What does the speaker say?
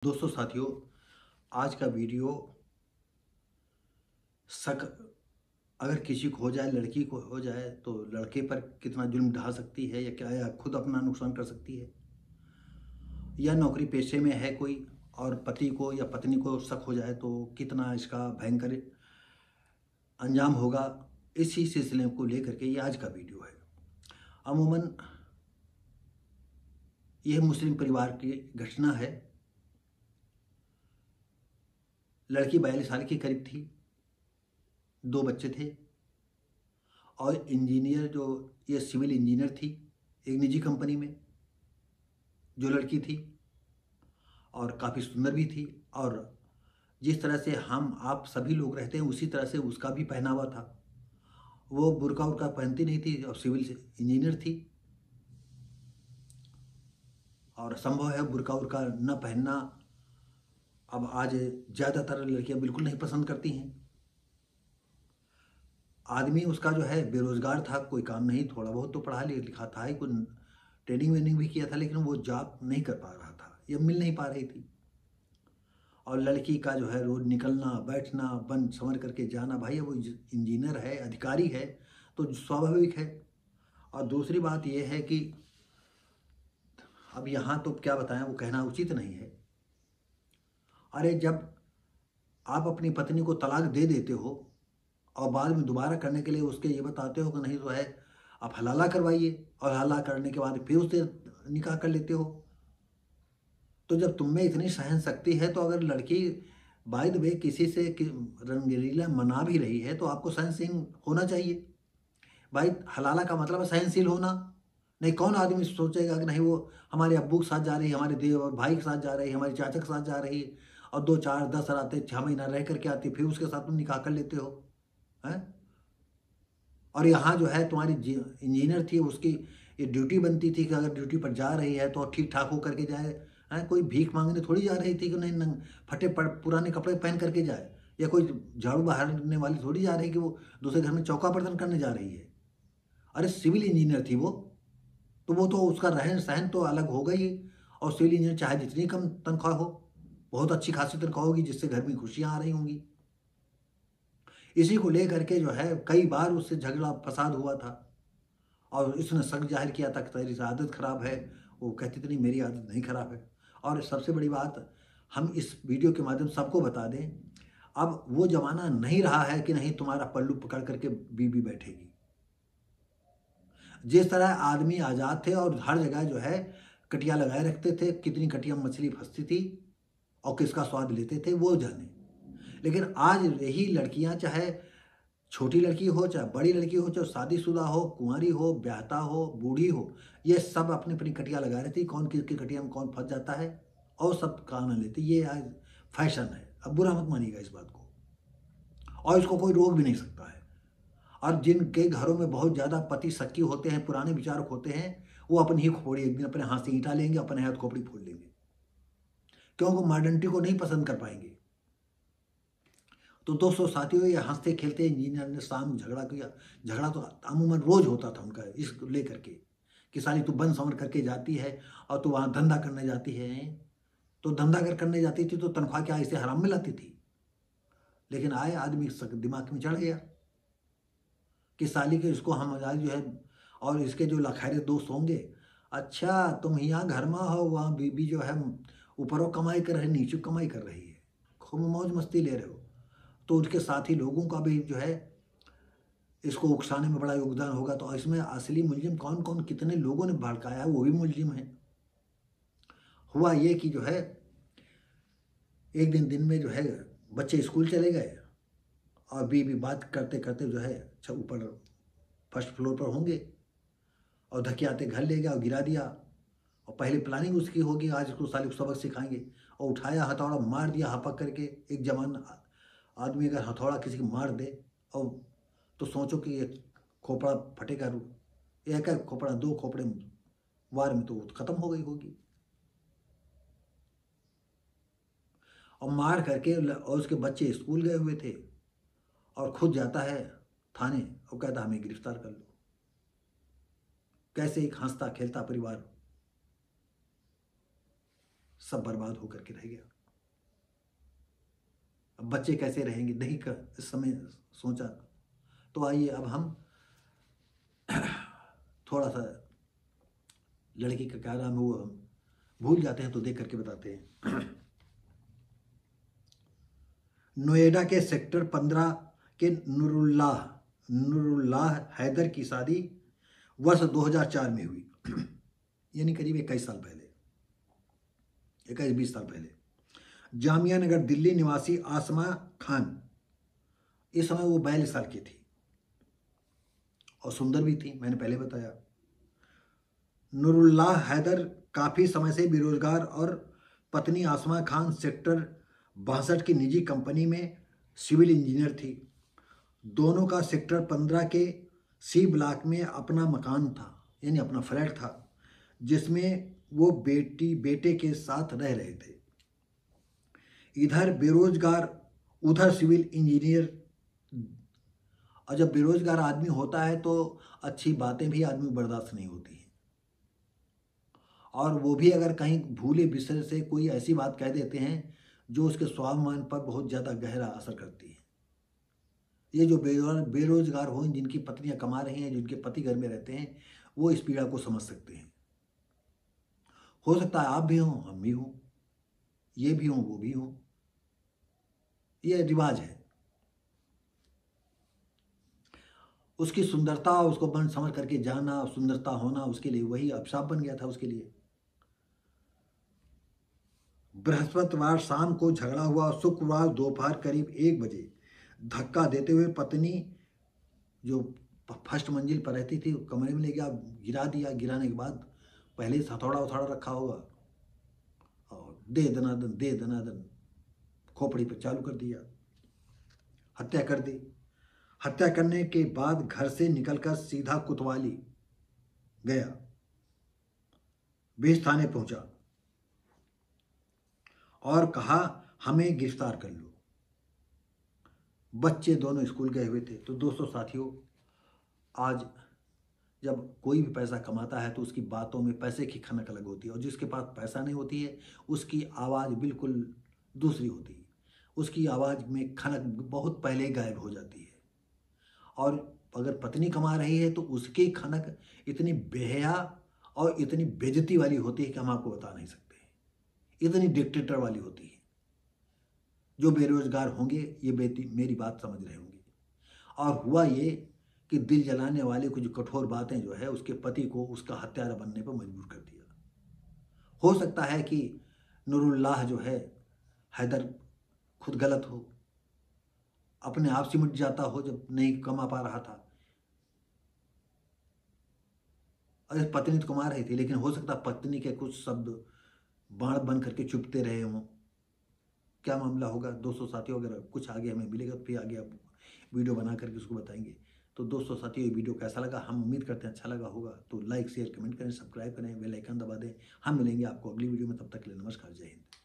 दोस्तों साथियों, आज का वीडियो शक अगर किसी को हो जाए, लड़की को हो जाए तो लड़के पर कितना जुल्म ढा सकती है या क्या, या खुद अपना नुकसान कर सकती है, या नौकरी पेशे में है कोई और पति को या पत्नी को शक हो जाए तो कितना इसका भयंकर अंजाम होगा। इसी सिलसिले को लेकर के ये आज का वीडियो है। अमूमन यह मुस्लिम परिवार की घटना है। लड़की 42 साल की करीब थी, 2 बच्चे थे और इंजीनियर जो ये सिविल इंजीनियर थी एक निजी कंपनी में, जो लड़की थी और काफ़ी सुंदर भी थी। और जिस तरह से हम आप सभी लोग रहते हैं उसी तरह से उसका भी पहनावा था। वो बुर्का उर्का पहनती नहीं थी और सिविल इंजीनियर थी, और संभव है बुर्का उर्का न पहनना अब आज ज़्यादातर लड़कियां बिल्कुल नहीं पसंद करती हैं। आदमी उसका जो है बेरोजगार था, कोई काम नहीं, थोड़ा बहुत तो पढ़ा लिखा था ही, कोई ट्रेनिंग वेनिंग भी किया था, लेकिन वो जॉब नहीं कर पा रहा था या मिल नहीं पा रही थी। और लड़की का जो है रोज निकलना बैठना बन संवर करके जाना, भाई वो इंजीनियर है, अधिकारी है, तो स्वाभाविक है। और दूसरी बात यह है कि अब यहाँ तो क्या बताएं, वो कहना उचित नहीं है। अरे जब आप अपनी पत्नी को तलाक दे देते हो और बाद में दोबारा करने के लिए उसके ये बताते हो कि नहीं तो है आप हलाला करवाइए, और हलाला करने के बाद फिर उससे निकाह कर लेते हो, तो जब तुम में इतनी सहन शक्ति है तो अगर लड़की बाय द वे किसी से रंगलीला मना भी रही है तो आपको सहनशील होना चाहिए। भाई हलाला का मतलब है सहनशील होना। नहीं, कौन आदमी सोचेगा कि नहीं वो हमारे अब्बू के साथ जा रही है, हमारे देव और भाई के साथ जा रही है, हमारे चाचा के साथ जा रही है, और 2 4 10 रातें 6 महीना रह करके आती, फिर उसके साथ तुम निकाह कर लेते हो हैं। और यहाँ जो है तुम्हारी इंजीनियर थी, उसकी ये ड्यूटी बनती थी कि अगर ड्यूटी पर जा रही है तो ठीक ठाक होकर के जाए। हैं, कोई भीख मांगने थोड़ी जा रही थी कि नहीं फटे पुराने कपड़े पहन करके जाए, या कोई झाड़ू बहारने वाली थोड़ी जा रही कि वो दूसरे घर में चौका बर्तन करने जा रही है। अरे सिविल इंजीनियर थी वो, तो वो तो उसका रहन सहन तो अलग होगा ही। और सिविल इंजीनियर चाहे जितनी कम तनख्वाह हो, बहुत अच्छी खासी तनख्वाह होगी जिससे घर में खुशियाँ आ रही होंगी। इसी को लेकर के जो है कई बार उससे झगड़ा फसाद हुआ था, और इसने शक जाहिर किया था कि तेरी आदत खराब है। वो कहती थी नहीं, मेरी आदत नहीं खराब है। और सबसे बड़ी बात, हम इस वीडियो के माध्यम से सबको बता दें, अब वो जमाना नहीं रहा है कि नहीं तुम्हारा पल्लू पकड़ करके बीबी बैठेगी। जिस तरह आदमी आज़ाद थे और हर जगह जो है कटिया लगाए रखते थे, कितनी कटिया मछली फंसती थी और किसका स्वाद लेते थे वो जाने। लेकिन आज यही लड़कियां, चाहे छोटी लड़की हो चाहे बड़ी लड़की हो, चाहे शादीशुदा हो, कुंवारी हो, ब्याहता हो, बूढ़ी हो, ये सब अपनी अपनी कटिया लगा रही थी, कौन किसकी कटिया में कौन फंस जाता है और सब काम लेती। ये आज फैशन है, अब बुरा मत मानिएगा इस बात को, और इसको कोई रोक भी नहीं सकता है। और जिनके घरों में बहुत ज़्यादा पति शक्की होते हैं, पुराने विचारक होते हैं, वो अपनी ही खोपड़ी एक दिन अपने हाथ से ईंटा लेंगे, अपने हाथ खोपड़ी फोड़ लेंगे, क्योंकि मॉडर्निटी को नहीं पसंद कर पाएंगे। तो दोस्तों साथियों, ये हंसते खेलते इंजीनियर ने शाम झगड़ा किया। झगड़ा तो अमूमन रोज होता था उनका इस लेकर के कि साली तू बन संवर करके जाती है और तू वहाँ धंधा करने जाती है। तो धंधा अगर करने जाती थी तो तनख्वाह क्या इसे हराम में लाती थी? लेकिन आए आदमी दिमाग में चढ़ गया कि साली के इसको हम आज जो है, और इसके जो लखारे दोस्त होंगे, अच्छा तुम यहाँ घर में हो, वहाँ बीबी जो है ऊपरों कमाई कर रही है, नीचे कमाई कर रही है, खूब मौज मस्ती ले रहे हो। तो उसके साथी लोगों का भी जो है इसको उकसाने में बड़ा योगदान होगा। तो इसमें असली मुलजिम कौन कौन कितने लोगों ने भड़काया है, वो भी मुलजिम है। हुआ ये कि जो है एक दिन में जो है बच्चे स्कूल चले गए, और बीबी बात करते करते जो है ऊपर फर्स्ट फ्लोर पर होंगे, और धकियाते घर ले गया और गिरा दिया। और पहले प्लानिंग उसकी होगी आज उसको साले को सबक सिखाएंगे, और उठाया हथौड़ा मार दिया हपक करके। एक जवान आदमी अगर हथौड़ा किसी को मार दे, और तो सोचो कि ये खोपड़ा फटेगा, एक है खोपड़ा, 2 खोपड़े वार में तो वो खत्म हो गई होगी। और मार करके, और उसके बच्चे स्कूल गए हुए थे, और खुद जाता है थाने और कहता हमें गिरफ्तार कर लो। कैसे एक हंसता खेलता परिवार सब बर्बाद होकर के रह गया। अब बच्चे कैसे रहेंगे, नहीं कर इस समय सोचा। तो आइए अब हम थोड़ा सा लड़की का क्या नाम है वो हम भूल जाते हैं, तो देख करके बताते हैं। नोएडा के सेक्टर 15 के नूरुल्लाह हैदर की शादी वर्ष 2004 में हुई, यानी करीब 21 साल पहले, 21-20 साल पहले। जामिया नगर दिल्ली निवासी आसमा खान, इस समय वो 42 साल की थी और सुंदर भी थी, मैंने पहले बताया। नूरुल्लाह हैदर काफ़ी समय से बेरोजगार और पत्नी आसमा खान सेक्टर 62 की निजी कंपनी में सिविल इंजीनियर थी। दोनों का सेक्टर 15 के सी ब्लॉक में अपना मकान था, यानी अपना फ्लैट था, जिसमें वो बेटे के साथ रह रहे थे। इधर बेरोजगार उधर सिविल इंजीनियर। और जब बेरोजगार आदमी होता है तो अच्छी बातें भी आदमी बर्दाश्त नहीं होती हैं, और वो भी अगर कहीं भूले बिसरे से कोई ऐसी बात कह देते हैं जो उसके स्वाभिमान पर बहुत ज़्यादा गहरा असर करती है। ये जो बेरोजगार हो, जिनकी पत्नियां कमा रही हैं, जिनके पति घर में रहते हैं, वो इस पीड़ा को समझ सकते हैं। हो सकता है आप भी हों, हम भी हों, ये भी हों, वो भी हों, ये रिवाज है। उसकी सुंदरता, उसको बन समझ करके जाना, सुंदरता होना उसके लिए वही अभिशाप बन गया था उसके लिए। बृहस्पतिवार शाम को झगड़ा हुआ। शुक्रवार दोपहर करीब 1 बजे धक्का देते हुए पत्नी, जो फर्स्ट मंजिल पर रहती थी, कमरे में ले गया, गिरा दिया। गिराने के बाद पहले से हथौड़ा उथौड़ा रखा होगा और दे दनादन खोपड़ी पर चालू कर दिया, हत्या कर दी। हत्या करने के बाद घर से निकलकर सीधा कोतवाली गया, बेस थाने पहुंचा और कहा हमें गिरफ्तार कर लो। बच्चे दोनों स्कूल गए हुए थे। तो दोस्तों साथियों, आज जब कोई भी पैसा कमाता है तो उसकी बातों में पैसे की खनक अलग होती है, और जिसके पास पैसा नहीं होती है उसकी आवाज़ बिल्कुल दूसरी होती है। उसकी आवाज़ में खनक बहुत पहले गायब हो जाती है। और अगर पत्नी कमा रही है तो उसकी खनक इतनी बेहया और इतनी बेइज्जती वाली होती है कि हम आपको बता नहीं सकते, इतनी डिक्टेटर वाली होती है। जो बेरोजगार होंगे ये मेरी बात समझ रहे होंगे। और हुआ ये कि दिल जलाने वाले कुछ कठोर बातें जो है उसके पति को उसका हत्यारा बनने पर मजबूर कर दिया। हो सकता है कि नूरुल्लाह जो है हैदर खुद गलत हो, अपने आप सिमट जाता हो जब नहीं कमा पा रहा था। अरे पत्नी तो कमा रही थी, लेकिन हो सकता पत्नी के कुछ शब्द बाण बन करके चुपते रहे हों। क्या मामला होगा दोस्तों साथियों, अगर कुछ आगे हमें मिलेगा तो फिर आगे आप वीडियो बना करके उसको बताएंगे। तो दोस्तों साथियों, ये वीडियो कैसा लगा, हम उम्मीद करते हैं अच्छा लगा होगा। तो लाइक शेयर कमेंट करें, सब्सक्राइब करें, बेल आइकन दबा दें। हम मिलेंगे आपको अगली वीडियो में, तब तक के लिए नमस्कार, जय हिंद।